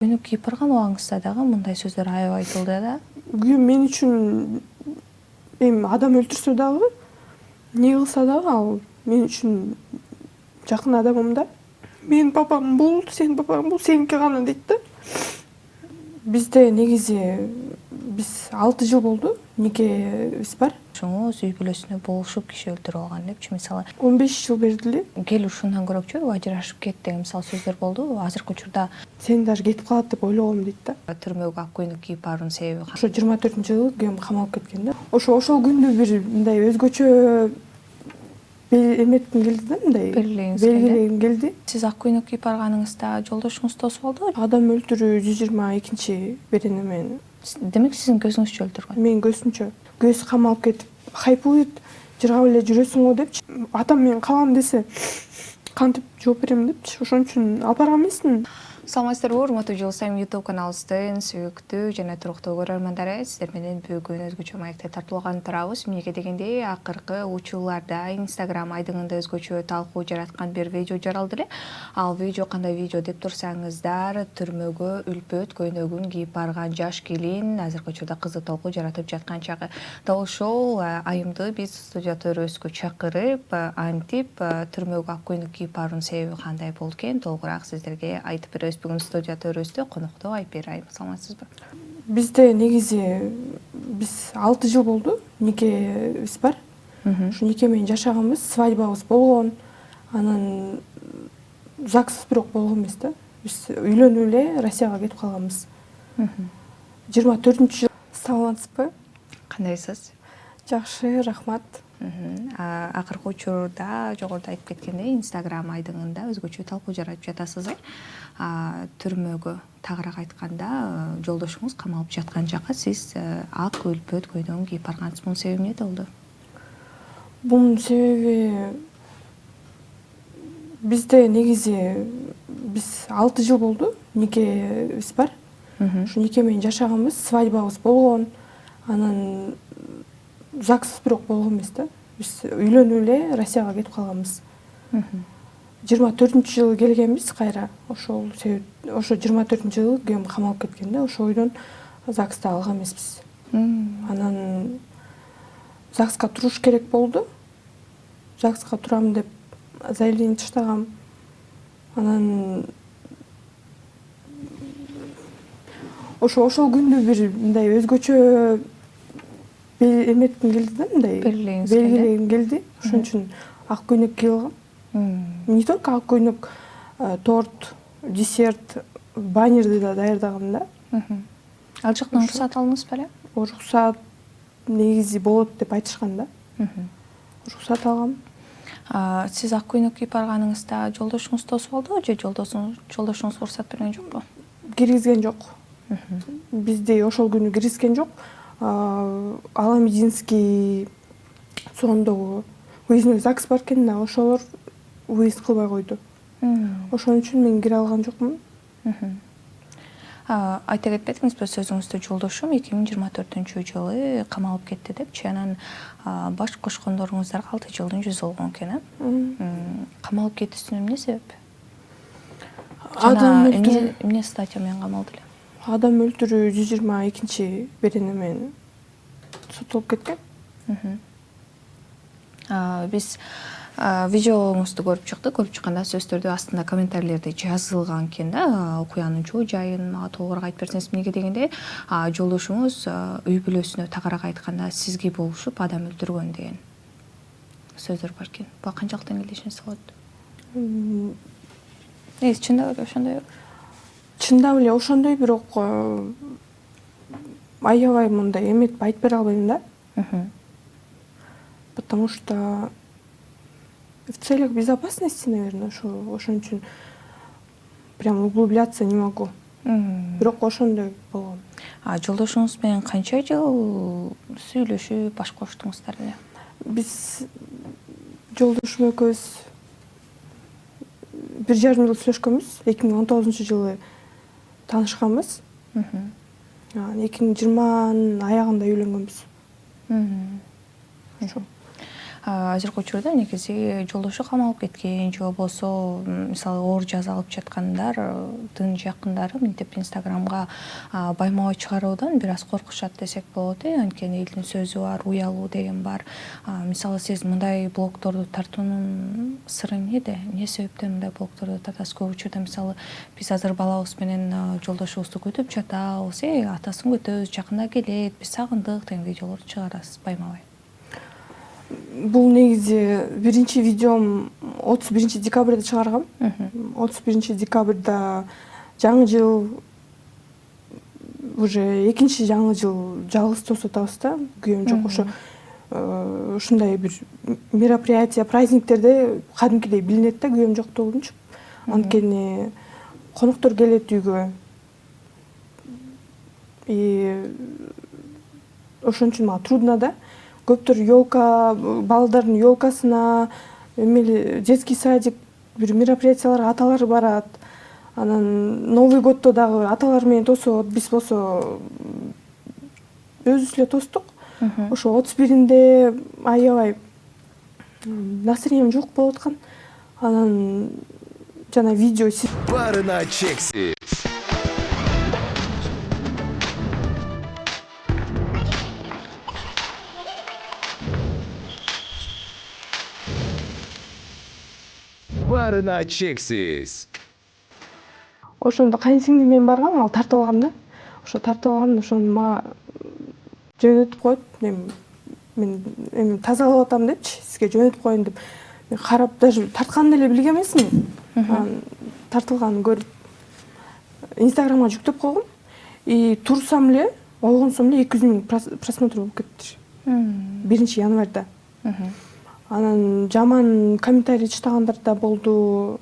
Көйнөк кийип барган убагыңызда дагы мындай сөздөр аябай айтылды да. Күйөөм мен үчүн эми адам өлтүрсө дагы, не кылса дагы ал мен үчүн жакын адамым да. Менин папам бул, сенин папаң бул сеники гана дейт да. Бизде негизи биз 6 жыл болду никебиз бар. Ошоңуз үй бүлөсүнө болушуп киши өлтүрүп алган депчи мисалы. 15 жыл бердиле. Кел ушундан көрөкчү ажырашып кет деген мисалы сөздөр болду. Азыркы учурда Сен даже кетип калат деп ойлогом дейт да. түрмөгө ак көйнөк кийип баруунун себеби Ошо 24-жылы күйөөм камалып кеткен да. Ошол күндү бир мындай өзгөчө эметким келди да, мындай белгилегим келди. Сиз ак көйнөк кийип барганыңызда жолдошуңуз тосуп алдыбы? Адам өлтүрүү 122 берени менен. Демек сиздин көзүңүзчө өлтүргөн. Менин көзүмчө. Көзү камалып кетип, хайпуйт, жыргап эле жүрөсүң го депчи. Атам мен калам десе, кантип жооп берем депчи. Ошон үчүн алып барган эмесмин. Саламатсыздарбы, урматтуу Жол Сайым YouTube каналыбыздын сүйүктүү жана туруктуу көрөрмандары. Сиздер менен бүгүн өзгөчө маекте тартуулган турабыз. Эмнеге дегенде, акыркы учурларда Instagram айдыңында өзгөчө талкуу жараткан бир видео жаралды эле. Ал видео кандай видео деп турсаңыздар, түрмөгө үлпөт көйнөгүн кийип барган жаш келин азыркы учурда кызык талкуу жаратып жаткан чагы. Дал ошол айымды биз студия төрөбүзгө чакырып, антип түрмөгө ак көйнөк кийип баруунун себеби кандай болду экен, толугураак сиздерге айтып беребиз. Бүгүн студия төрөбүздө конокто Айпер айым. Саламатсызбы? Бизде негизи биз 6 жыл болду никебиз бар. Ушу нике менен жашаганбыз, свадьбабыз болгон. Анан ЗАГС бирок болгон эмес да. Биз үйлөнүп эле Россияга кетип калганбыз. 24-жыл. Саламатсызбы? Кандайсыз? Жакшы, рахмат. Акыркы учурда жогоруда айтып кеткендей, Instagram айдыңында өзгөчө талкуу жаратып жатасыз. Түрмөгө тагыраак айтканда, жолдошуңуз камалып жаткан жакка сиз ак үлпөт көйнөгүн кийип баргансыз. Бунун себеби эмнеде болду? Бунун себеби бизде негизи биз 6 жыл болду никебиз бар. Ушу нике менен жашаганбыз, свадьбабыз болгон. Анан ЗАГС бирок болгон эмес да. Биз үйлөнүп эле Россияга кетип калганбыз. 24-жылы келгенбиз кайра. Ошол себеп, ошо 24-жылы күйөөм камалып кеткен да. Ошол ойдон ЗАГСта алган эмеспиз. Анан ЗАГСка туруш керек болду. ЗАГСка турам деп заявление таштагам. Анан ошол күндү бир мындай өзгөчө эметким келди да, мындай белгилегим келди. Ошон үчүн ак көйнөк кийип алгам. Не только ак көйнөк, торт, десерт, баннерди да даярдагам да. Ал жактан уруксат алдыңыз беле? Уруксат негизи болот деп айтышкан да. Уруксат алгам. Сиз ак көйнөк кийип барганыңызда жолдошуңуз тосуп алдыбы же жолдошуңуз уруксат берген жокпу? Киргизген жок. Бизди ошол күнү киргизген жок. Аламединский сондогу выездной ЗАГС бар экен да, ошолор выезд кылбай койду. Ошон үчүн мен кире алган жокмун. Айта кетпедиңизби сөзүңүздө жолдошум 2024-жылы камалып кетти депчи. Анан баш кошкондоруңуздарга 6 жылдын жүзү болгон экен, Камалып кетүүсүнө эмне себеп? Адам өлтүрүү. Эмне статья менен камалды эле? Адам өлтүрүү 122 берени менен соттолуп кеткен. Биз видеоңузду көрүп чыктык. Көрүп чыкканда сөздөрдү астында комментарийлерде жазылган экен да. Окуянын чоо жайын мага толугураак айтып берсеңиз. Эмнеге дегенде, жолдошуңуз үй бүлөсүнө тагыраак айтканда сизге болушуп адам өлтүргөн деген сөздөр бар экен. Буга канчалыктан келишиңиз болот? Чындап эле ошондойбу? Чындап эле ошондой, бирок аябай мындай эметип айтып бере албайм да. Потому что в целях безопасности, наверное, ошон үчүн прям углубляться не могу. Бирок ошондой болгон. Жолдошуңуз менен канча жыл сүйлөшүп, баш коштуңуздар эле? Биз жолдошум экөөбүз 1,5 жыл сүйлөшкөнбүз. 2019-жылы таанышканбыз. 2020-нын аягында үйлөнгөнбүз. азыркы учурда негизи жолдошу камалып кеткен же болбосо мисалы оор жаза алып жаткандардын жакындары мынтип инстаграмга байма бай чыгаруудан бир аз коркушат десек болот. Анткени элдин сөзү бар, уялуу деген бар. Мисалы сиз мындай блогдорду тартуунун сыры эмнеде? Эмне себептен мындай блогдорду тартасыз? Көп учурда мисалы биз азыр балабыз менен жолдошубузду күтүп жатабыз, атасын күтөбүз, жакында келет, биз сагындык деген видеолорду чыгарасыз байма бай. Бул негизи биринчи видеом 31 декабрда чыгаргам. 31 декабрда жаңы жыл, уже экинчи жаңы жыл жалгыз тосуп атабыз да. Күйөөм жок, ошо ушундай бир мероприятие, праздниктерде кадимкидей билинет да күйөөм жоктугунчу. Анткени коноктор келет үйгө. Ошон үчүн мага трудно да. Көптөр ёлка, балдардын ёлкасына, эмели детский садик, бир мероприятияларга аталар барат. Анан Новый годдо дагы аталар менен тосот, биз болсо өзүбүз эле тостук. Ошо 31-нде аябай настроением жок болуп аткан. Анан жана видео Барына чексиз. Барына чексиз. ошондо кайынсиңдим менен баргам, ал тартып алган да. Ошо тартып алган, ошону мага жөнөтүп коет. Мен тазалап атам депчи, сизге жөнөтүп коеюн деп. Мен карап даже тартканын деле билген эмесмин. Тартылганын көрүп инстаграмга жүктөп койгом. Турсам эле, ойгонсом эле 200 000 просмотр болуп кетти. 1 январда. Анан жаман комментарий чыгагандар да болду.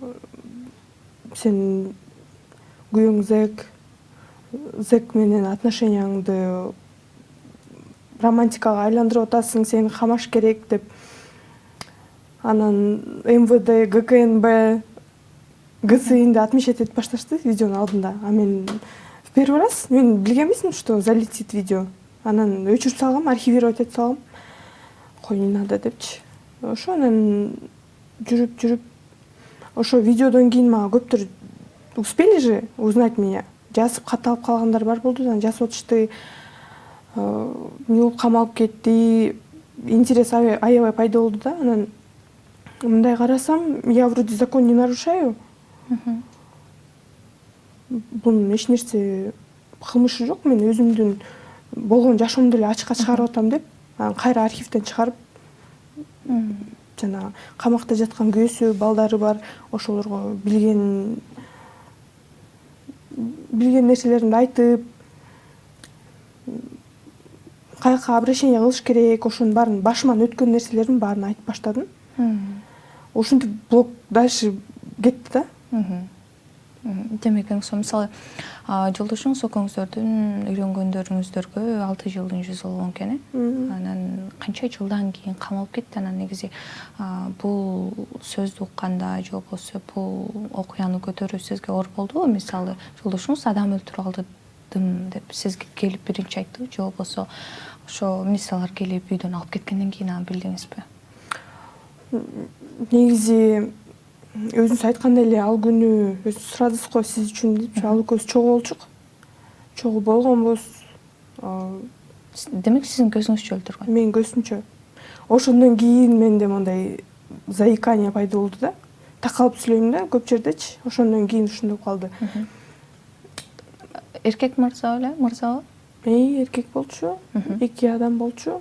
Сен күйөөң зек менен отношенияңды романтикага айландырып атасың, сени камаш керек деп. Анан МВД, ГКНБ, ГСИНди отмечать этип башташты видеонун алдында. А мен в первый раз мен билген эмесмин, что залетит видео. Анан өчүрүп салгам, архивировать этип салгам. Кой, не надо депчи. Ошо анан жүрүп ошо видеодон кийин мага көптөр успели же узнать меня. Жазып кат алып калгандар бар болду, анан жазып атышты. Эмне болуп камалып кетти. Интерес аябай пайда болду да. Анан мындай карасам, я вроде закон не нарушаю. Бунун эч нерсе кылмышы жок. Мен өзүмдүн болгон жашоомду эле ачыкка чыгарып атам деп, анан кайра архивден чыгарып жана камакта жаткан күйөөсү, балдары бар, ошолорго билген нерселеримди айтып, каяка обращение кылыш керек, ошонун баарын башыман өткөн нерселердин баарын айтып баштадым. Ошентип блог дальше кетти да. Демек, мисалы жолдошуңуз экөөңүздөрдүн үйрөнгөндөрүңүздөргө 6 жылдын жүзү болгон экен. Анан канча жылдан кийин камалып кетти. Анан негизи бул сөздү укканда же болбосо бул окуяны көтөрүү сизге оор болдубу? Мисалы жолдошуңуз адам өлтүрүп алдым деп сизге келип биринчи айтты же болбосо ошо милициялар келип үйдөн алып кеткенден кийин аны билдиңизби? Негизи өзүңүз айткандай эле ал күнү өзүңүз сурадыңыз го сиз үчүн деп, ал экөөбүз чогуу болчук. Чогуу болгонбуз. Демек сиздин көзүңүзчө өлтүргөн? Менин көзүмчө. Ошондон кийин менде мындай заикание пайда болду да. Такалып сүйлөйм да көп жердечи. Ошондон кийин ушундай болуп калды. Эркек мырза эле, мырзабы? Эркек болчу. 2 адам болчу.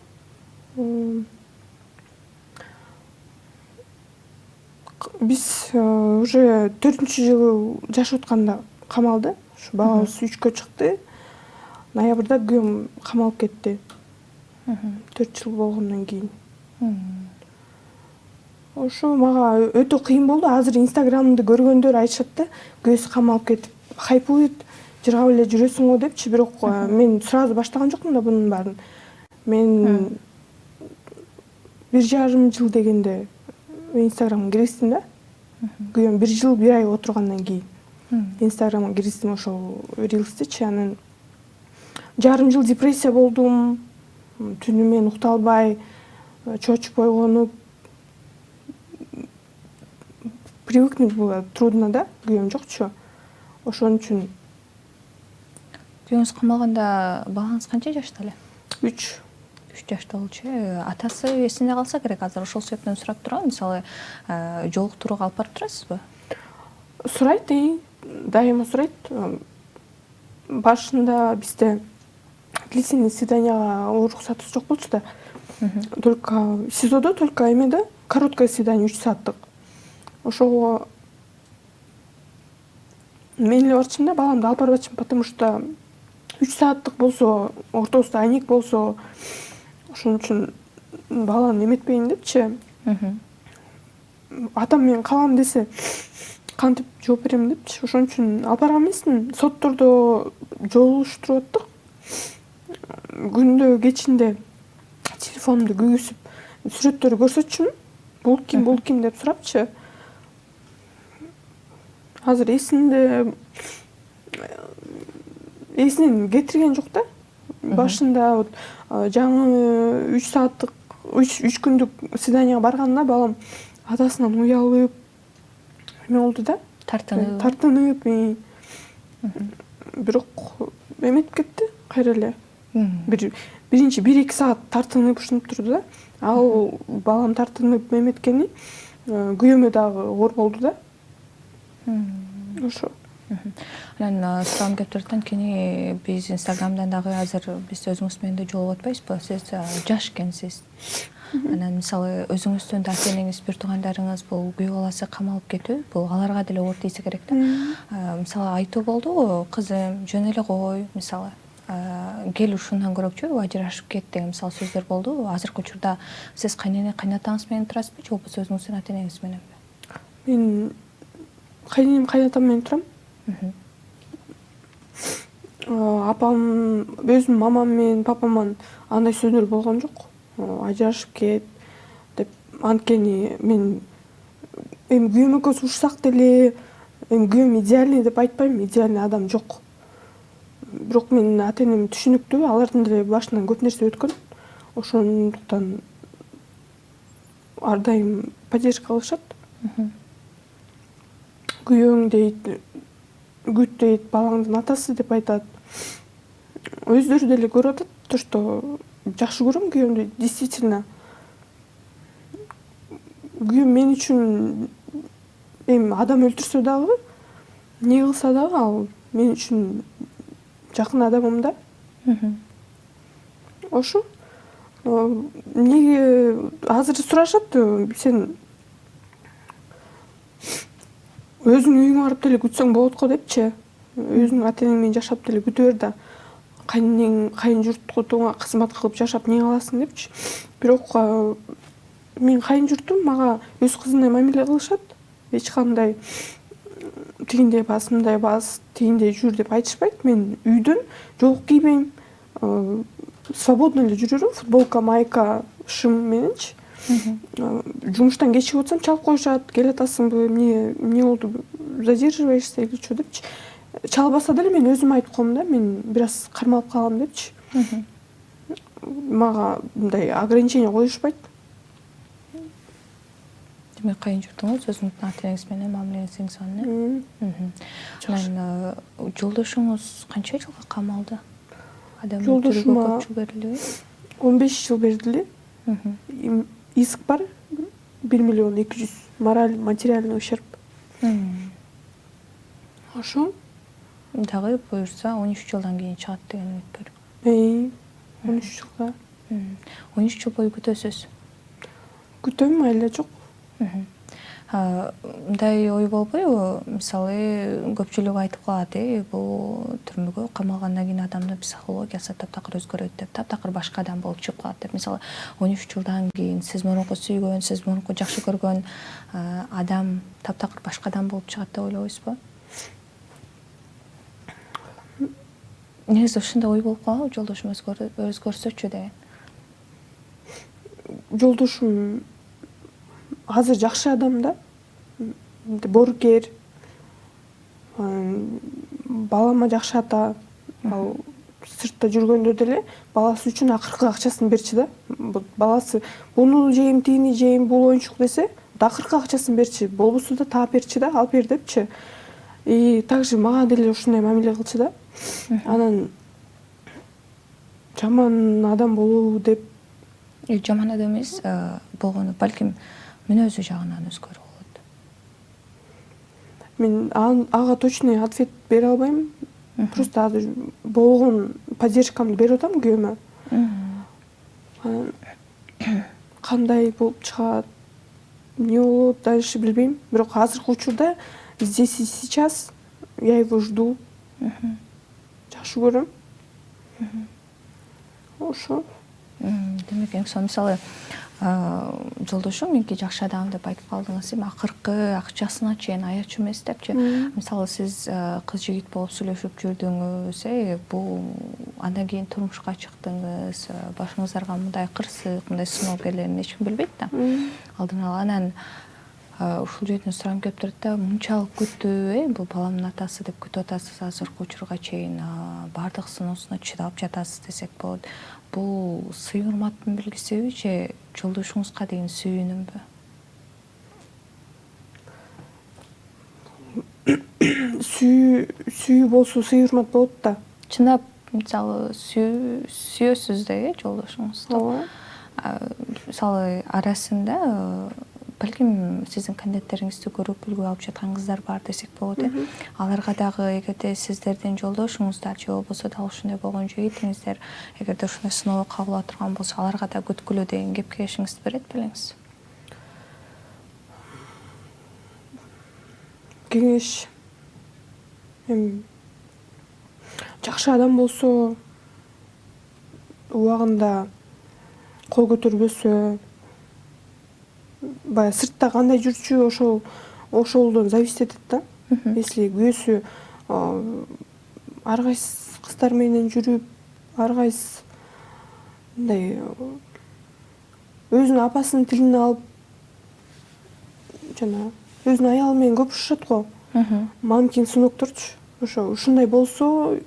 Биз уже 4-жылы жашап атканда камалды. Ушу балабыз 3кө чыкты. Ноябрда күйөөм камалып кетти. 4 жыл болгондон кийин. Ошо мага өтө кыйын болду. Азыр инстаграмымды көргөндөр айтышат да, күйөөсү камалып кетип, хайпуйт, жыргап эле жүрөсүң го депчи. Бирок мен сразу баштаган жокмун да бунун баарын. Мен 1,5 жыл дегенде инстаграмга киргиздим да. Күйөөм 1 жыл 1 ай отургандан кийин инстаграмга киргиздим ошол рилстичи. Анан 1,5 жыл депрессия болдум. Түнү менен укта албай, чочуп ойгонуп, привыкнуть было трудно да, күйөөм жокчу. Ошон үчүн Күйөөңүз камалганда балаңыз канча жашта эле? 3. 3 жашта болчу. Атасы эсинде калса керек. Азыр ошол себептен сурап турам. Мисалы, жолуктурууга алып барып турасызбы? Сурайт, дайыма сурайт. Башында бизде длительный свиданияга уруксатыбыз жок болчу да. Только СИЗОдо, только эмеде короткое свидание 3 сааттык. Ошого мен эле барчумун да, баламды алып барбачымын, потому что 3 сааттык болсо, ортосунда айнек болсо, ошон үчүн баланы эметпейин депчи. Атам мен калам десе, кантип жооп берем депчи. Ошон үчүн алып барган эмесмин. Соттордо жолугуштуруп аттык. Күндө кечинде телефонумду күйгүзүп, сүрөттөрү көрсөтчүмүн. Бул ким деп сурапчы. Азыр эсинен кетирген жок да. Башында вот жаңы 3 сааттык, 3 күндүк свиданияга барганда балам атасынан уялып эме болду да. Тартынып. Бирок эметип кетти кайра эле. Биринчи 1-2 саат тартынып ушинтип турду да. Ал балам тартынып эметкени күйөөмө дагы оор болду да. Ошо. Анан сурагым келип турат, анткени биз Инстаграмдан дагы азыр биз өзүңүз менен да жолугуп атпайбызбы? Сиз жаш экенсиз. Анан мисалы өзүңүздүн да ата-энеңиз, бир туугандарыңыз бул күйөө баласы камалып кетүү, бул аларга деле оор тийсе керек да. Мисалы айтуу болдубу, кызым жөн эле кой, мисалы кел ушундан көрөкчү, ажырашып кет деген мисалы сөздөр болдубу? Азыркы учурда сиз кайнене, кайнатаңыз менен турасызбы, же болбосо өзүңүздүн ата-энеңиз мененби? Мен кайненем, кайнатам менен турам. Апам, өзүм мамам менен папаман андай сөздөр болгон жок. Ажырашып кет деп. Анткени мен эми күйөөм экөөбүз урушсак деле, эми күйөөм идеальный деп айтпайм, идеальный адам жок. Бирок менин ата-энем түшүнүктүү, алардын деле башынан көп нерсе өткөн. Ошондуктан ар дайым поддержка кылышат. Күйөөң дейт, күт дейт, балаңдын атасы деп айтат. Өздөрү деле көрүп атат, то что жакшы көрөм күйөөмдү, действительно. Күйөөм мен үчүн эми адам өлтүрсө дагы, не кылса дагы ал мен үчүн жакын адамым да. Ошо. Эмнеге азыр сурашат, сен өзүңдүн үйүңө барып деле күтсөң болот го депчи. Өзүңдүн ата-энең менен жашап деле күтө бер да. Кайнең, кайын журтуңа кызмат кылып жашап не кыласың депчи. Бирок мен кайын журтум мага өз кызындай мамиле кылышат. Эч кандай тигиндей бас, мындай бас, тигиндей жүр деп айтышпайт. Мен үйдөн жолук кийбейм, свободно эле жүрөрүм, футболка, майка, шым мененчи. Жумуштан кечигип отсам чалып коюшат, кел атасыңбы, эмне болду, задерживаешься или что депчи. Чалбаса деле мен өзүм айтып коем да, мен бир аз кармалып калгам депчи. Мага мындай ограничение коюшпайт. Демек кайын журтуңуз өзүңүздүн ата-энеңиз менен мамилеңиз аны. Анан жолдошуңуз канча жылга камалды? Адам өлтүрүүгө көп жыл берилди. 15 жыл берилди. Иск бар 1 миллион 200 материальный ущерб. Ошо дагы буюрса 13 жылдан кийин чыгат деген үмүт бар. 13 жылга. 13 жыл бою күтөсүз. Күтөм, айла жок. Мындай ой болбойбу? Мисалы, көпчүлүк айтып калат, бул түрмөгө камалгандан кийин адамдын психологиясы таптакыр өзгөрөт деп, таптакыр башка адам болуп чыгып калат деп. Мисалы, 13 жылдан кийин сиз мурунку сүйгөн, сиз мурунку жакшы көргөн адам таптакыр башка адам болуп чыгат деп ойлойсузбу? Негизи ушундай ой болуп калабы, жолдошум өзгөрсөчү деген? Жолдошум азыр жакшы адам да, боорукер, балама жакшы ата. Ал сыртта жүргөндө деле баласы үчүн акыркы акчасын берчи да. Баласы буну жейм, тигини жейм, бул оюнчук десе, акыркы акчасын берчи, болбосо да таап берчи да, алып бер депчи. И также мага деле ушундай мамиле кылчу да. Анан жаман адам болобу деп Жаман адам эмес болгону балким мүнөзү жагынан өзгөрүү болот. мен ага точный ответ бере албайм. Просто азыр болгон поддержкамды берип атам күйөөмө. Анан кандай болуп чыгат, эмне болот дальше билбейм. Бирок азыркы учурда здесь и сейчас я его жду. Жакшы көрөм. Ошо. Демек сон мисалы жолдошум меники жакшы адам деп айтып калдыңыз, эми акыркы акчасына чейин аячу эмес депчи. Мисалы сиз кыз жигит болуп сүйлөшүп жүрдүңүз, бул андан кийин турмушка чыктыңыз, башыңыздарга мындай кырсык, мындай сыноо келерин эч ким билбейт да. Алдын ала анан ушул жерден сурагым келип турат да, мынчалык күтүү, бул баламдын атасы деп күтүп атасыз, азыркы учурга чейин баардык сыноосуна чыдап жатасыз десек болот. Бул сый урматтын белгисиби же жолдошуңузга деген сүйүүнүнбү? Сүйүү болсо сый урмат болот да. Чындап мисалы сүйөсүз да жолдошуңузду. Мисалы арасында балким сиздин кандидаттериңизди көрүп үлгү алып жаткан кыздар бар десек болот. Аларга дагы эгерде сиздердин жолдошуңуздар же болбосо дагы ушундай болгон жигитиңиздер эгерде ушундай сыноого кабыл ала турган болсо, аларга да күткүлө деген кеп кеңешиңизди берет белеңиз? Кеңеш эми жакшы адам болсо, убагында кол көтөрбөсө, баягы сыртта кандай жүрчү ошолдон зависит этет да. Если күйөөсү ар кайсы кыздар менен жүрүп, ар кайсы мындай өзүнүн апасынын тилин алып, жана өзүнүн аялы менен көп урушат го. Мамкин сынокторчу. Ушундай болсо,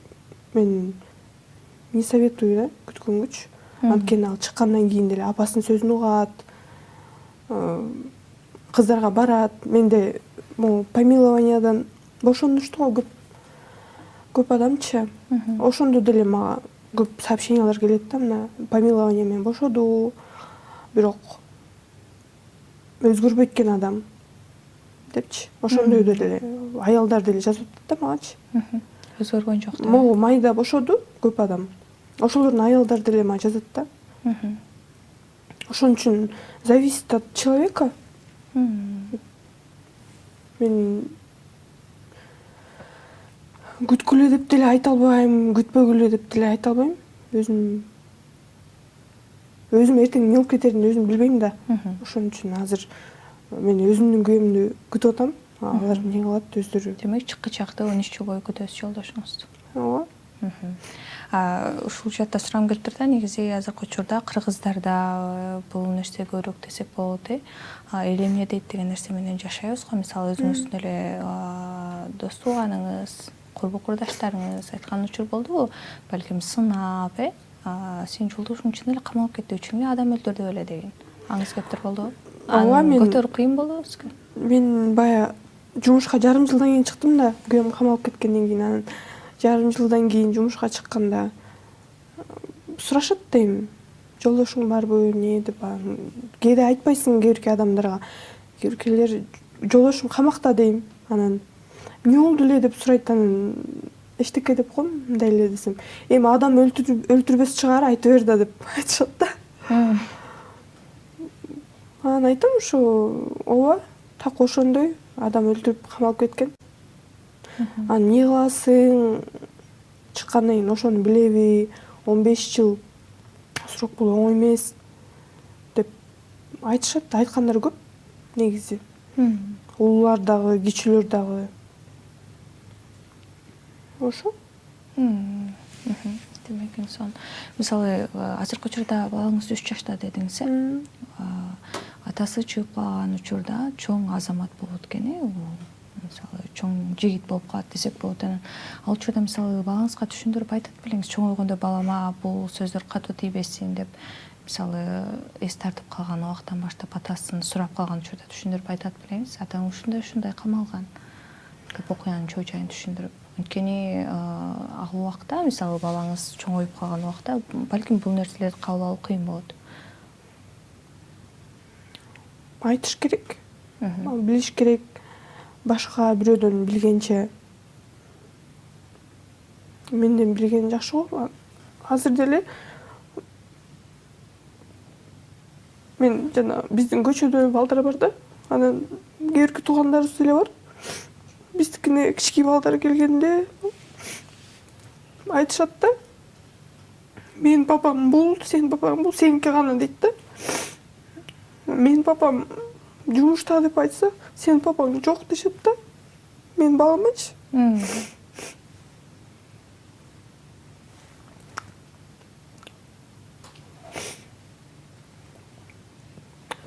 мен не советую да, күткөнгүчү. Анткени ал чыккандан кийин деле апасынын сөзүн угат, кыздарга барат. Менде могу помилованиядан бошондушту го көп адамчы. Ошондо деле мага көп сообщениялар келет да, мына помилование менен бошоду, бирок өзгөрбөйт экен адам депчи. Ошондой деле аялдар деле жазып атат да магачы. Өзгөргөн жок да. Могу майда бошоду көп адам. Ошолордун аялдары деле мага жазат да. Ошон үчүн зависит от человека. Мен күткүлө деп деле айта албайм, күтпөгүлө деп деле айта албайм. Өзүм эртең эмне болуп кетерин өзүм билбейм да. Ошон үчүн азыр мен өзүмдүн күйөөмдү күтүп атам. Алар эмне кылат өздөрү. Демек чыккычакты 13 жыл бою күтөсүз жолдошуңузду. Ооба. Ушул жакта сурагым келип турат, негизи азыркы учурда кыргыздарда бул нерсе көбүрөөк десек болот. Эл эмне дейт деген нерсе менен жашайбыз го. Мисалы өзүңүздүн эле дос тууганыңыз, курбу курдаштарыңыз айткан учур болдубу? Балким сынап, сен жолдошуң үчүн эле камалып кетти, үчүн эле адам өлтүрдү эле деген. Аңыз кептир болдубу? Ооба, мен көтөрүп кыйын болду сизге? Мен бая жумушка жарым жылдан кийин чыктым да, күйөөм камалып кеткенден кийин. Анан жарым жылдан кийин жумушка чыкканда сурашат дейм, жолдошуң барбы, эмне деп. Кээде айтпайсың кээ бирки адамдарга. Кээ биркилер жолдошум камакта дейм. Анан эмне болду эле деп сурайт. Анан эчтеке деп коем, мындай эле десем. Эми адам өлтүрбөс чыгар, айта бер да деп айтышат да. Анан айтам ушу, ооба, так ошондой адам өлтүрүп камалып кеткен. Анан эмне кыласың? Чыккандан кийин ошону билеби? 15 жыл срок бул оңой эмес деп айтышат. Айткандар көп негизи. Улуулар дагы, кичилер дагы. Ошо. Демек инсон. Мисалы, азыркы учурда балаңыз 3 жашта дедиңиз, атасы чыгып калган учурда чоң азамат болот экен, мисалы чоң жигит болуп калат десек болот. Анан ал учурда мисалы балаңызга түшүндүрүп айтат белеңиз, чоң ойгондо балама бул сөздөр катуу тийбесин деп, мисалы эс тартып калган убактан баштап атасын сурап калган учурда түшүндүрүп айтат белеңиз. Атаң ушундай камалган деп окуянын чоо жайын түшүндүрүп. Анткени ал убакта мисалы балаңыз чоңоюп калган убакта балким бул нерселерди кабыл алуу кыйын болот. Айтыш керек, билиш керек. Башка бирөөдөн билгенче менден билген жакшы го. Азыр деле мен жана биздин көчөдө балдар бар да, анан кээ бирки туугандарыбыз деле бар. Биздикине кички балдар келгенде айтышат да, менин папам бул, сенин папаң бул, сеники гана дейт да. Менин папам жумушта деп айтса, сенин папаң жок дешет да. Менин баламачы.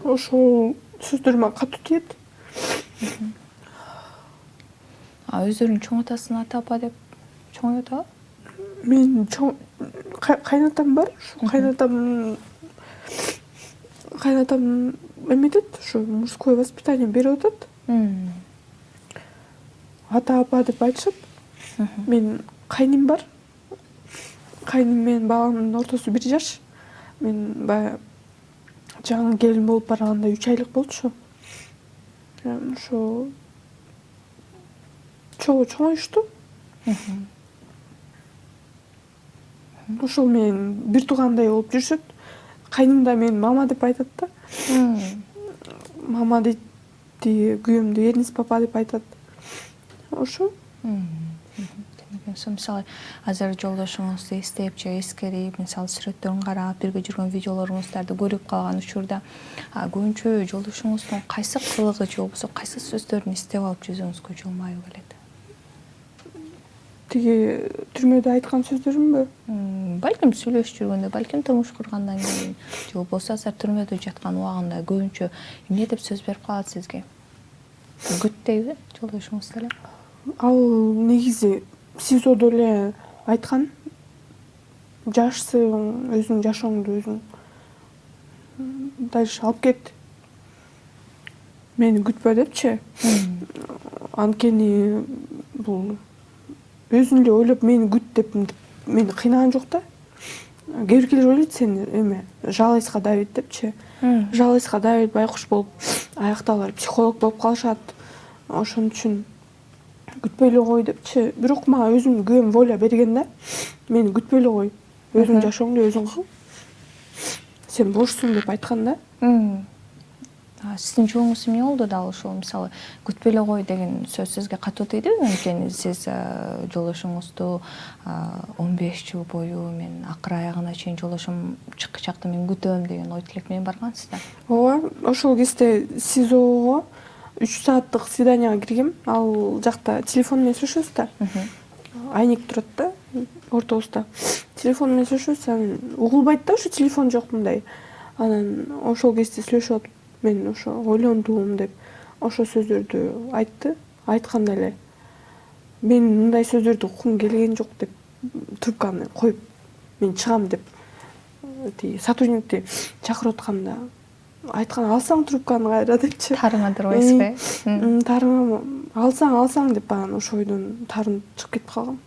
Ошол сөздөр мага катуу тиет. Өздөрүнүн чоң атасын ата апа деп чоңойтабы? Мен кайнатам бар. Ушу кайнатам эметет, ушу мужское воспитание берип атат. Ата апа деп айтышат. Мен кайним бар. Кайним менен баламдын ортосу 1 жаш. Мен баягы жаңы келин болуп барганда 3 айлык болчу. Ошо чоңоюшту. Ошол менен бир туугандай болуп жүрүшөт. Кайным да мен мама деп айтат да. Мама дейт, күйөөмдү Эрнис папа деп айтат. Ошо. Мисалы азыр жолдошуңузду эстеп же эскерип, мисалы сүрөттөрүн карап, бирге жүргөн видеолоруңуздарды көрүп калган учурда көбүнчө жолдошуңуздун кайсы кылыгы же болбосо кайсы сөздөрүн эстеп алып жүзүңүзгө жылмаюу келет? Тиги түрмөдө айткан сөздөрүмбү? Балким сүйлөшүп жүргөндө, балким турмуш кургандан кийин, же болбосо азыр түрмөдө жаткан убагында көбүнчө эмне деп сөз берип калат сизге? Күт дейби жолдошуңуз деле? Ал негизи СИЗОдо эле айткан. Жашсың, өзүң жашооңду өзүң дальше алып кет. Мени күтпө депчи. Анткени бул өзүң эле ойлоп мени күт деп мени кыйнаган жок да. Кээ биркилер ойлойт сен эме жалыйска Давид депчи. Жалыйска Давид байкуш болуп аякталар психолог болуп калышат. Ошон үчүн күтпөй эле кой депчи. Бирок мага өзүм күйөөм воля берген да. Мени күтпөй эле кой. Өзүң жашооңду өзүң кыл. Сен бошсуң деп айткан да. Сиздин жооңуз эмне болду дал ошол мисалы күтпөй эле кой деген сөз сизге катуу тийдиби? Анткени сиз жолдошуңузду 15 жыл бою мен акыр аягына чейин жолдошум чыкчакта мен күтөм деген ой тилек менен баргансыз да. Ооба, ошол кезде СИЗОго 3 сааттык свиданияга киргем. Ал жакта телефон менен сүйлөшөбүз да. Айник турат да ортобузда. Телефон менен сүйлөшөбүз, анан угулбайт да, ушу телефон жок мындай. Анан ошол кезде сүйлөшүп атып мен ошо ойлондум деп ошол сөздөрдү айтты. Айтканда эле мен мындай сөздөрдү уккум келген жок деп трубканы коюп мен чыгам деп сотрудникти чакырып атканда айткан, алсаң трубканы кайра депчи. Тарыңа турбайсызбы? Тарыңа алсаң деп анан ошол ойдон тарынып чыгып кетип калгам.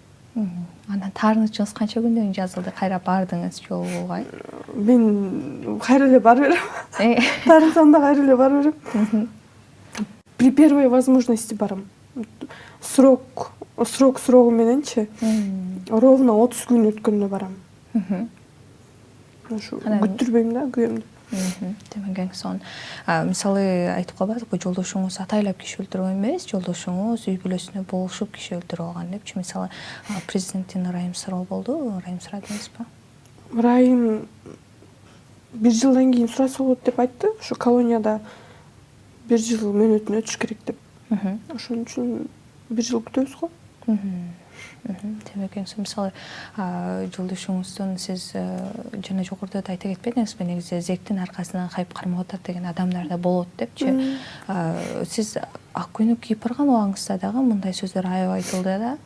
Анан таарынычыңыз канча күндөн жазылды? Кайра бардыңыз жолу болбой? Мен кайра эле бара берем. Тарынсам да кайра эле бара берем. При первой возможности барам. Срок мененчи. Ровно 30 күн өткөндө барам. Ошо күттүрбөйм да күйөөмдү. Демек сон мисалы айтып калбадыкпы, жолдошуңуз атайлап киши өлтүргөн эмес, жолдошуңуз үй бүлөсүнө болушуп киши өлтүрүп алган депчи. Мисалы президенттин ырайым суроо болду, ырайым сурадыңызбы? Ырайым 1 жылдан кийин сураса болот деп айтты. Ушу колонияда 1 жыл мөөнөтүн өтүш керек деп. Ошон үчүн 1 жыл күтөбүз го. Демек мисалы жолдошуңуздун сиз жана жогоруда да айта кетпедиңизби, негизи зектин аркасынан хайп кармап атат деген адамдар да болот депчи. Сиз ак көйнөк кийип барган убагыңызда дагы мындай сөздөр аябай айтылды да.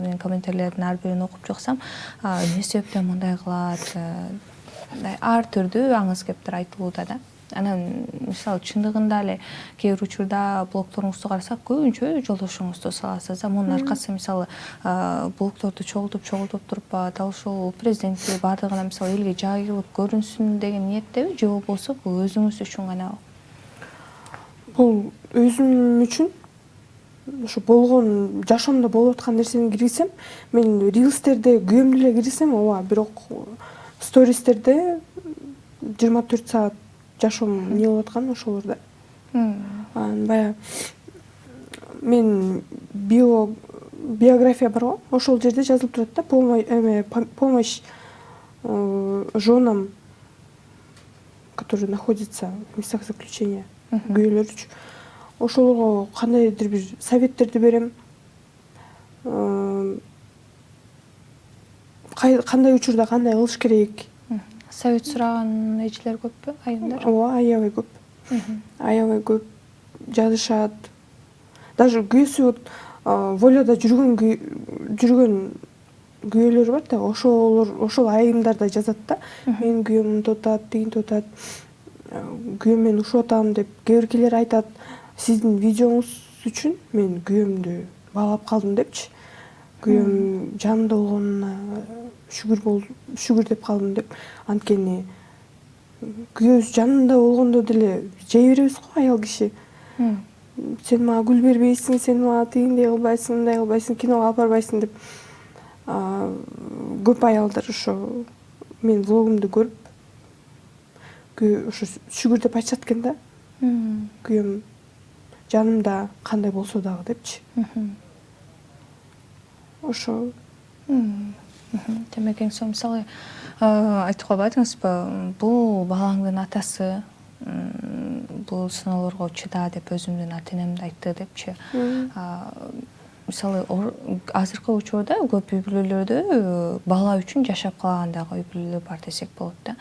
Мен комментарийлердин ар бирин окуп чыксам, эмне себептен мындай кылат, ар түрдүү аңыз кептер айтылууда да. Анан мисалы чындыгында эле кээ бир учурда блогторуңузду карасак көбүнчө жолдошуңузду саласыз. Мунун аркасы мисалы блогторду чогултуп туруп дал ушул президентти баардыгына мисалы элге жайылып көрүнсүн деген ниеттеби же болбосо бул өзүңүз үчүн ганабы? Бул өзүм үчүн ушу болгон жашоомдо болуп аткан нерсени киргизсем, мен рилстерде күйөөм деле киргизсем ооба, бирок стористерде 24 саат жашоом эмне болуп аткан ошолорда. Анан баягы мен биография бар го, ошол жерде жазылып турат да, помощь женам, которые находятся в местах заключения, күйөөлөр үчүн. Ошолорго кандайдыр бир советтерди берем. Кандай учурда кандай кылыш керек. Совет сураган эжелер көппү, айымдар? Ооба, аябай көп. Аябай көп жазышат. Даже күйөөсү волода жүргөн күйөөлөр бар да, ошол айымдар да жазат да. Менин күйөөм мынтип атат, тигинтип атат. Күйөөм менен ушуп атам деп. Кээ биркилер айтат, сиздин видеоңуз үчүн мен күйөөмдү баалап калдым депчи. Күйөөм жанымда болгонуна шүгүр деп калдым деп. Анткени күйөөбүз жанында болгондо деле жей беребиз го аял киши. Сен мага гүл бербейсиң, сен мага тигиндей кылбайсың, мындай кылбайсың, киного алып барбайсың деп. Көп аялдар ошо менин влогумду көрүп ошо шүгүр деп айтышат экен да. Күйөөм жанымда кандай болсо дагы депчи. Ошо. Демек эң соң мисалы айтып калбадыңызбы, бул балаңдын атасы бул сыноолорго чыда деп өзүмдүн ата энемди айтты депчи. Мисалы азыркы учурда көп үй бүлөлөрдө бала үчүн жашап калгандагы үй бүлөлөр бар десек болот да.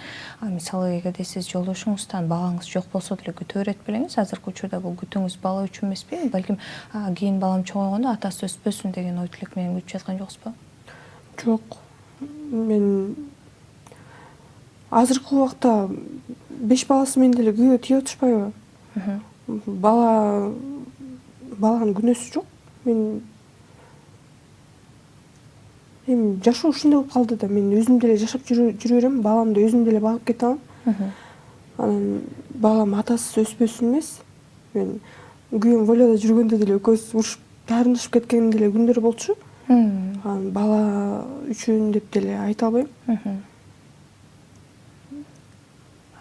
Мисалы эгерде сиз жолдошуңуздан балаңыз жок болсо деле күтө берет белеңиз, азыркы учурда бул күтүүңүз бала үчүн эмеспи? Балким кийин балам чоңойгондо атасы өспөсүн деген ой тилек менен күтүп жаткан жоксузбу? Жок. Мен азыркы убакта 5 баласы менен деле күйөө тийип атышпайбы? Баланын күнөөсү жок. Мен эми жашоо ушундай болуп калды да. Мен өзүм деле жашап жүрө берем, баламды өзүм деле багып кете алам. Анан балам атасыз өспөсүн эмес. Мен күйөөм волода жүргөндө деле экөөбүз урушуп, таарынышып кеткен деле күндөр болчу. Анан бала үчүн деп деле айта албайм.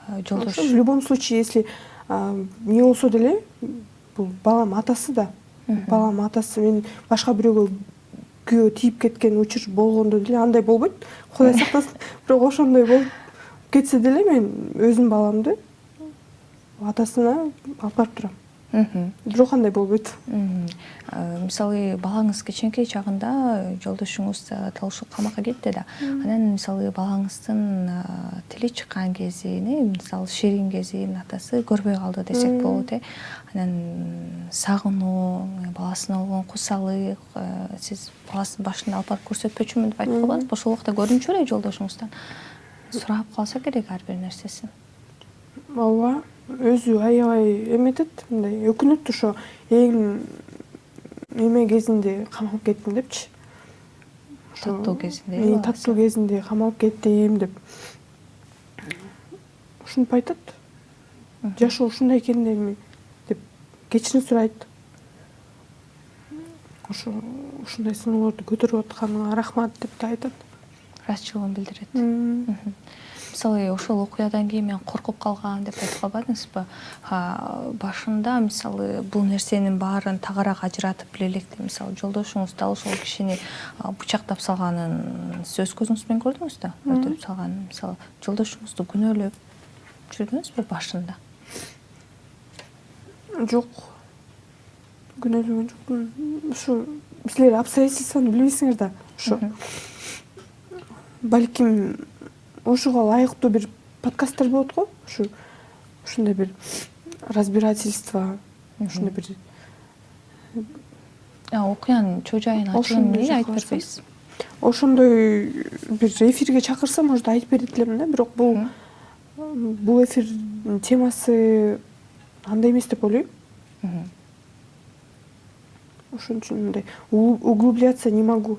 В любом случае, если не болсо деле, бул балам атасы да. Балам атасы, мен башка бирөөгө күйөө тийип кеткен учур болгондо деле андай болбойт. Кудай сактасын. Бирок ошондой болуп кетсе деле мен өзүм баламды атасына алып барып турам. Бирок андай болбойт. Мисалы балаңыз кичинекей чагында жолдошуңуз дал ушул камакка кетти да. Анан мисалы балаңыздын тили чыккан кезини, мисалы ширин кезин атасы көрбөй калды десек болот. Анан сагынуу, баласына болгон кусалык, сиз баласын башында алып барып көрсөтпөчүмүн деп айтып калбадыңызбы? Ошол убакта көрүнчү эле жолдошуңуздан. Сурап калса керек ар бир нерсесин. Ооба, өзү аябай эметет, мындай өкүнөт ошо эме кезинде камалып кеттим депчи. Таттуу кезинде. Таттуу кезинде камалып кеттим деп. Ушинтип айтат. Жашоо ушундай экен деп кечирим сурайт. Ошо ушундай сыноолорду көтөрүп атканыңа рахмат деп да айтат. Ыраазычылыгын билдирет. Мисалы ошол окуядан кийин мен коркуп калгам деп айтып калбадыңызбы? Башында мисалы бул нерсенин баарын тагыраак ажыратып биле электе, мисалы жолдошуңуз дал ошол кишини бычактап салганын өз көзүңүз менен көрдүңүз да, өлтүрүп салганын. Мисалы жолдошуңузду күнөөлөп жүрдүңүзбү башында? Жок. Күнөөлөгөн жокмун. Ушу силер обстоятельствону билбейсиңер да. Ошо балким ошого ылайыктуу бир подкасттар болот го. Ушундай бир разбирательство, ушундай бир окуянын чоо жайын ачыгын Ошондой эмнеге айтып жакка бербейсиз? Ошондой бир эфирге чакырса, может, айтып берет элем да, бирок бул эфирдин темасы андай эмес деп ойлойм. Ошон үчүн мындай углубляться не могу,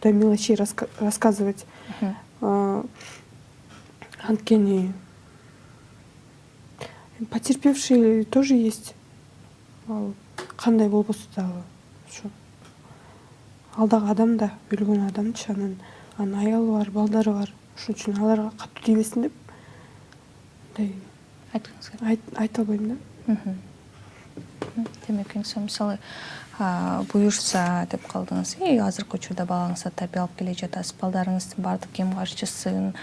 до мелочей рассказывать. Анткени потерпевшие тоже есть. Ал кандай болбосо дагы ошо. Ал дагы адам да, өлгөн адамчы, анын аялы бар, балдары бар. Ошон үчүн аларга катуу тийбесин деп мындай Айтыңыз келет. айта албайм да. Демек мисалы буюрса деп калдыңыз. Азыркы учурда балаңызды тарбиялап келе жатасыз. Балдарыңыздын баардык кем карчысын,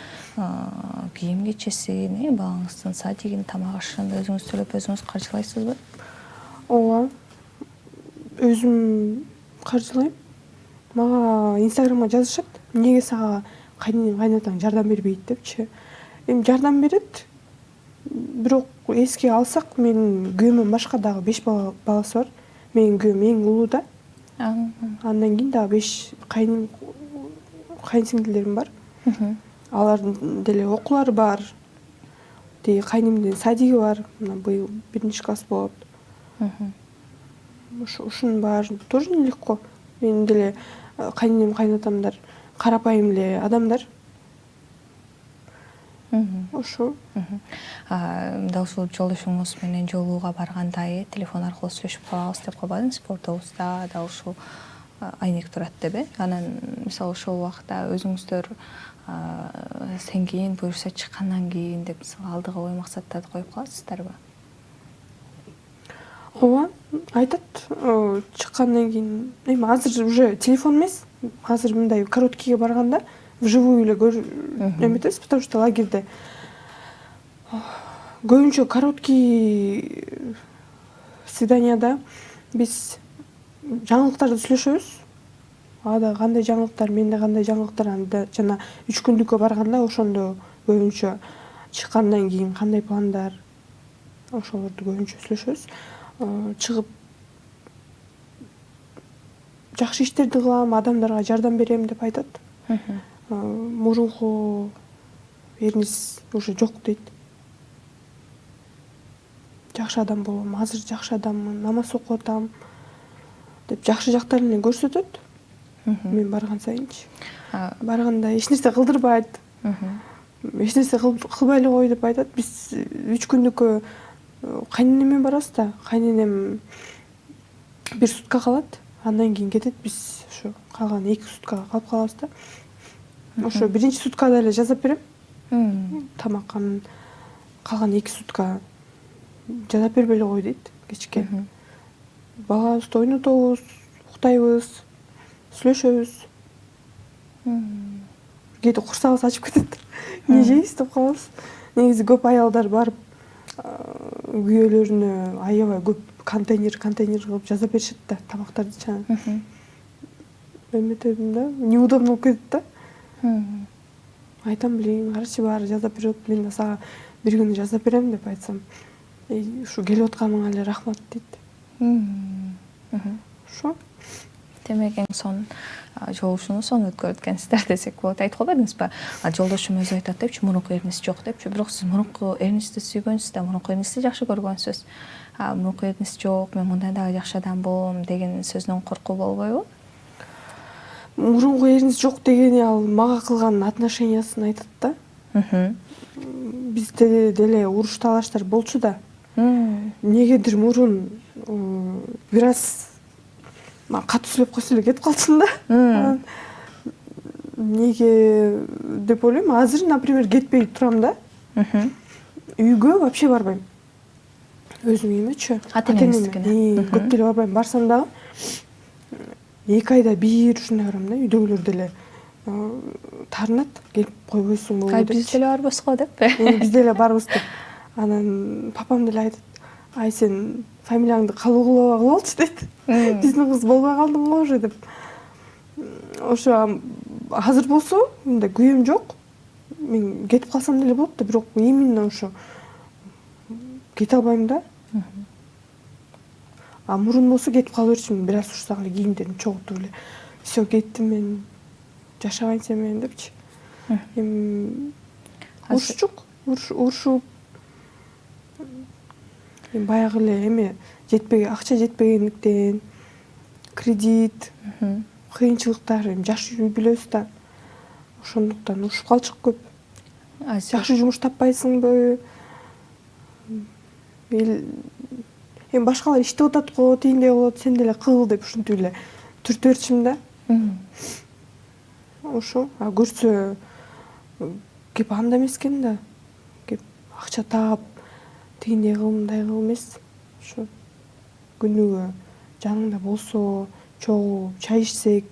кийим кечесин, балаңыздын садигин, тамак ашын өзүңүз төлөп өзүңүз каржылайсызбы? Ооба. Өзүм каржылайм. Мага Инстаграмга жазышат. Эмнеге сага кайненең, кайнатаң жардам бербейт депчи. Эми жардам берет. Бирок эске алсак, менин күйөөмөн башка дагы 5 баласы бар. Менин күйөөм эң улуу да. Андан кийин дагы 5 кайынсиңдилерим бар. Алардын деле окуулары бар. Тиги кайнымдын садиги бар. Мына быйыл 1-класс болот. Ушунун баары тоже нелегко. Менин деле кайненем, кайнатамдар карапайым эле адамдар. Ошо. Дал ушул жолдошуңуз менен жолууга барганда телефон аркылуу сүйлөшүп калабыз деп калбадыңыз, фотобузда дал ушул айнек турат деп. Анан мисалы ошол убакта өзүңүздөр сен кийин буюрса чыккандан кийин деп алдыга ой максаттарды коюп каласыздарбы? Ооба, айтат. Чыккандан кийин, эми азыр уже телефон эмес. Азыр мындай короткийге барганда вживую эле эметебиз, потому что лагерде көбүнчө короткий свиданияда биз жаңылыктарды сүйлөшөбүз. Ада кандай жаңылыктар, менде кандай жаңылыктар, анда жана 3 күндүккө барганда ошондо көбүнчө чыккандан кийин кандай пландар, ошолорду көбүнчө сүйлөшөбүз. Чыгып жакшы иштерди кылам, адамдарга жардам берем деп айтат. Мурунку эрниз уже жок дейт. Жакшы адам болом, азыр жакшы адаммын, намаз окуп атам деп жакшы жактарын эле көрсөтөт. Мен барган сайынчы. Барганда эч нерсе кылдырбайт. Эч нерсе кылбай эле кой деп айтат. Биз 3 күндүккө кайненемен барабыз да. Кайненем 1 сутка калат. Андан кийин кетет. Биз ошо калган 2 суткага калып калабыз да. Ошо 1 суткада эле жазап берем. Тамак, анан калган 2 сутка жазап бербей эле кой дейт кечке. Балабызды ойнотобуз, уктайбыз, сүйлөшөбүз. Кээде курсагыбыз ачып кетет. Не жейбиз деп калабыз. Негизи көп аялдар барып күйөөлөрүнө аябай көп контейнер кылып жазап беришет да тамактарды чана. Эметедим да, неудобно болуп кетет да. Айтам, блин, карачы баары жазап берет, мен да сага бир күнү жазап берем деп айтсам, ушу келип атканыңа эле рахмат дейт. Ошо. Демек эң сонун жолугушууну сонун өткөрүткөнсүздөр десек болот. Айтып калбадыңызбы? Жолдошум өзү айтат депчи, мурунку эрниз жок депчи. Бирок сиз мурунку эрнизди сүйгөнсүз да, мурунку эрнизди жакшы көргөнсүз. Мурунку эрниз жок, мен мындай дагы жакшы адам болом деген сөздөн коркуу болбойбу? Мурунку эрниз жок дегени ал мага кылган отношениясын айтат да. Бизде деле уруш талаштар болчу да. Негедир мурун бир аз катуу сүйлөп койсо эле кетип калчумун да. Неге деп ойлойм. Азыр, например, кетпей турам да. Үйгө вообще барбайм. Өзүм үйүмөчү. Ата-энемдикине. Көп деле барбайм. Барсам дагы 2 айда бир ушундай барам да. Үйдөгүлөр деле таарынат, келип койбойсуңбу деп. Биз деле барбыз го деп. Биз деле барбыз деп. Анан папам деле айтат, ай сен фамилияңды калуу кылып алчы дейт. Биздин кыз болбой калдың го уже деп. Ошо азыр болсо, мындай күйөөм жок. Мен кетип калсам деле болот да, бирок именно ошо кете албайм да. А мурун болсо кетип кала берчүмүн, бир аз урсак эле кийимдерим чогултуп эле. Все, кеттим мен, жашабайын сен менен депчи. Эми урушчук, урушуп баягы эле эме акча жетпегендиктен, кредит, кыйынчылыктар, эми жаш үй билебиз да. Ошондуктан урушуп калчык көп. Жакшы жумуш таппайсыңбы? Эми башкалар иштеп атат го, тигиндей болот, сен деле кыл деп ушинтип эле түртүп берчүмүн да. Ошо, көрсө кеп анда эмес экен да. Кеп акча таап, тигиндей кыл, мындай кыл эмес. Ошо күнүгө жаныңда болсо, чогуу чай ичсек,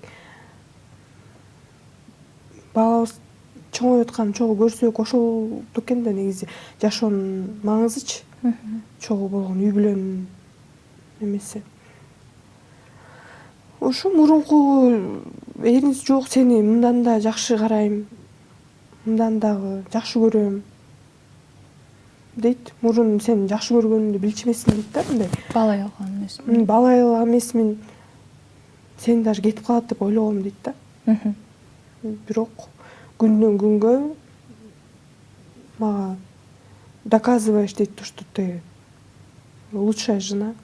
балабыз чоңоюп атканын чогуу көрсөк, ошол экен да негизи жашоонун маңызычы. Чогуу болгон үй бүлөнүн эмеси. Ошо мурунку эриңиз жок, сени мындан да жакшы карайм, мындан дагы жакшы көрөм дейт. Мурун сени жакшы көргөнүмдү билчү эмесмин дейт да, мындай. Бала алган эмесмин. Бала алган эмесмин. Сен даже кетип калат деп ойлогом дейт да. Бирок күндөн күнгө мага доказываешь дейт, то, что ты лучшая жена,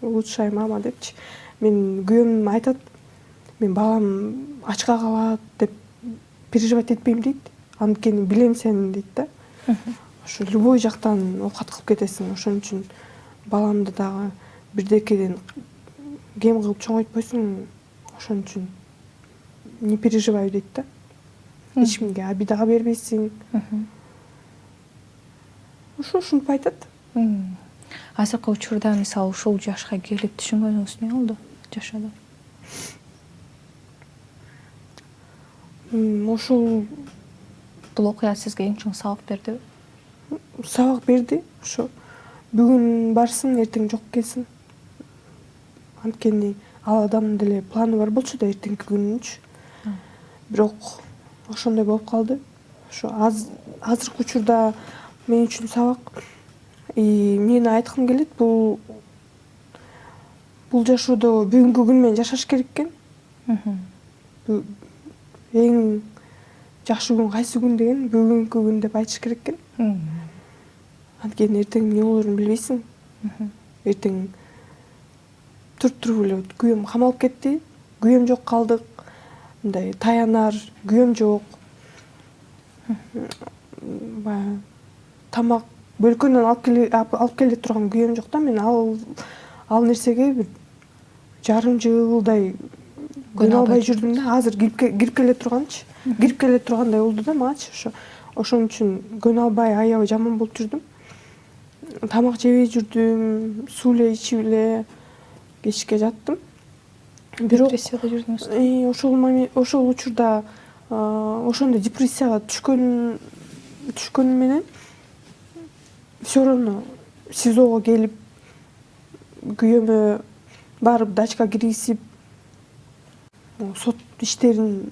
лучшая мама депчи. Мен күйөөм айтат, мен балам ачка калат деп переживать этпейм дейт. Анткени билем сени дейт да. Ошо любой жактан оокат кылып кетесиң. Ошон үчүн баламды дагы бирдекеден кем кылып чоңойтпойсуң. Ошон үчүн не переживай дейт да. Эч кимге обидага бербейсиң. Ушинтип айтат. Азыркы учурда мисалы ушул жашка келип түшүнгөнүңүз эмне болду жашоодо? Ошол Бул окуя сизге эң чоң сабак бердиби? сабак берди. Ошо бүгүн барсың, эртең жок экенсиң. Анткени ал адамдын деле планы бар болчу да эртеңки күнүнчү. Бирок ошондой болуп калды. Ошо азыркы учурда мен үчүн сабак. Мен айткым келет, бул жашоодо бүгүнкү күн менен жашаш керек экен. Эң жакшы күн кайсы күн деген бүгүнкү күн деп айтыш керек экен. Анткени эртең эмне болорун билбейсиң. Эртең туруп эле күйөөм камалып кетти, күйөөм жок калдык. Мындай таянар күйөөм жок. Баягы тамак бөлкөдөн алып келе турган күйөөм жок да. Мен ал нерсеге бир жарым жылдай күн албай жүрдүм да. Азыр кирип келе турганчы. Кирип келе тургандай болду да магачы. Ошон үчүн күн албай, аябай жаман болуп жүрдүм. Тамак жебей жүрдүм, суу эле ичип эле кечке жаттым. Бирок Депрессияда жүрдүңүз. Ошол учурда ошондой депрессияга түшкөнүм менен все равно СИЗОго келип күйөөмө барып дачка киргизип сот иштерин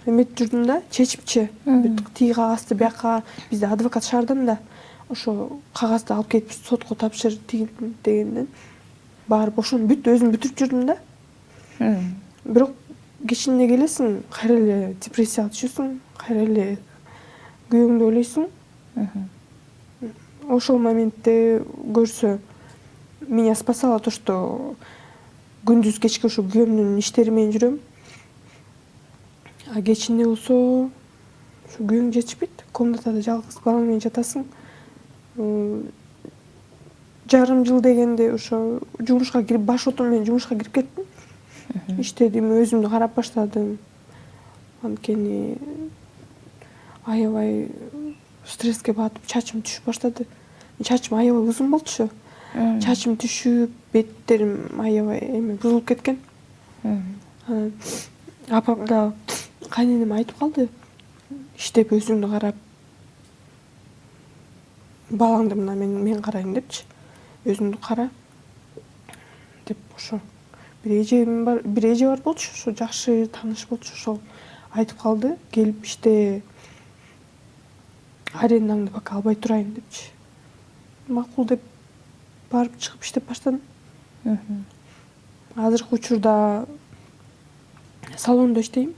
эметип жүрдүм да, чечипчи. Тиги кагазды бияка бизде адвокат шаардан да ошо кагазды алып келип сотко тапшыр дегенден барып ошону өзүм бүтүрүп жүрдүм да. Бирок кечинде келесиң, кайра эле депрессияга түшөсүң, кайра эле күйөөңдү ойлойсуң. Ошол моментте көрсө меня спасало то, что күндүз кечке ошо күйөөмдүн иштери менен жүрөм. А кечинде болсо ушу күйөөң жетишпейт. Комнатада жалгыз балаң менен жатасың. Жарым жыл дегенде ошо жумушка кирип, баш отум менен жумушка кирип кеттим. Иштедим, өзүмдү карап баштадым. Анткени аябай стресске батып, чачым түшүп баштады. Чачым аябай узун болчу. Чачым түшүп, беттерим аябай бузулуп кеткен. Апам да, кайненем айтып калды. Иштеп өзүңдү карап, балаңды мына мен карайм депчи. Өзүңдү кара деп ошо бир эже бар болчу, ошо жакшы тааныш болчу, ошол айтып калды, келип иште арендаңды пока албай турайын депчи. Макул деп барып чыгып иштеп баштадым. Азыркы учурда салондо иштейм.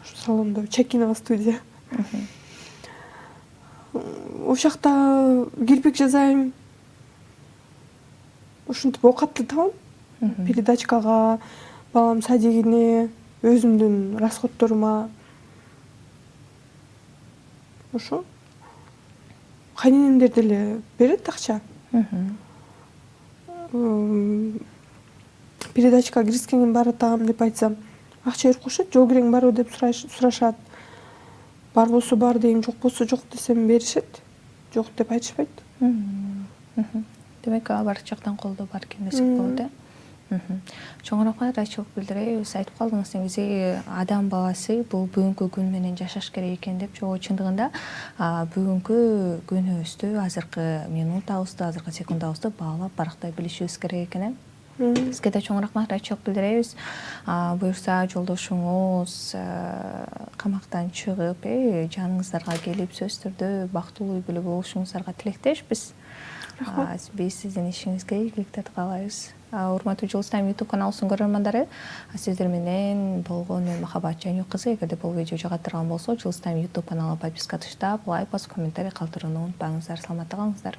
Ошо салондо Чакинова студия. Ошол жакта кирпик жасайм. Ушинтип оокатты табам. Передачкага, балам садигине, өзүмдүн расходторума. Ошо. Кайненемдер деле берет акча. Передачкага киргизгениң бар атам деп айтсам, акча берип коюшат, жол кирең барбы деп сурашат. Бар болсо бар дейм, жок болсо жок десем беришет. Жок деп айтышпайт. Демек бар жактан колдоо бар экен десек болот, э? Чоң рахмат, айчылык билдиребиз. Айтып калдыңыз негизи адам баласы бул бүгүнкү күн менен жашаш керек экен деп. Жок, чындыгында бүгүнкү күнүбүздү, азыркы минутабызды, азыркы секундабызды баалап барактай билишибиз керек экен, э? Сизге да чоң рахмат, айчылык билдиребиз. Буюрса жолдошуңуз камактан чыгып, жаныңыздарга келип сөзсүз түрдө бактылуу үй бүлө болушуңуздарга тилектешпиз. Биз сиздин ишиңизге ийгиликтер каалайбыз. Урматтуу Жылыс Тайм YouTube каналыбыздын көрөрмандары, сиздер менен болгон мен Махабат Жанюк кызы. Эгерде бул видео жага турган болсо, Жылыс Тайм YouTube каналына подписка тыштап, лайк басып, комментарий калтырууну унутпаңыздар. Саламатта калыңыздар.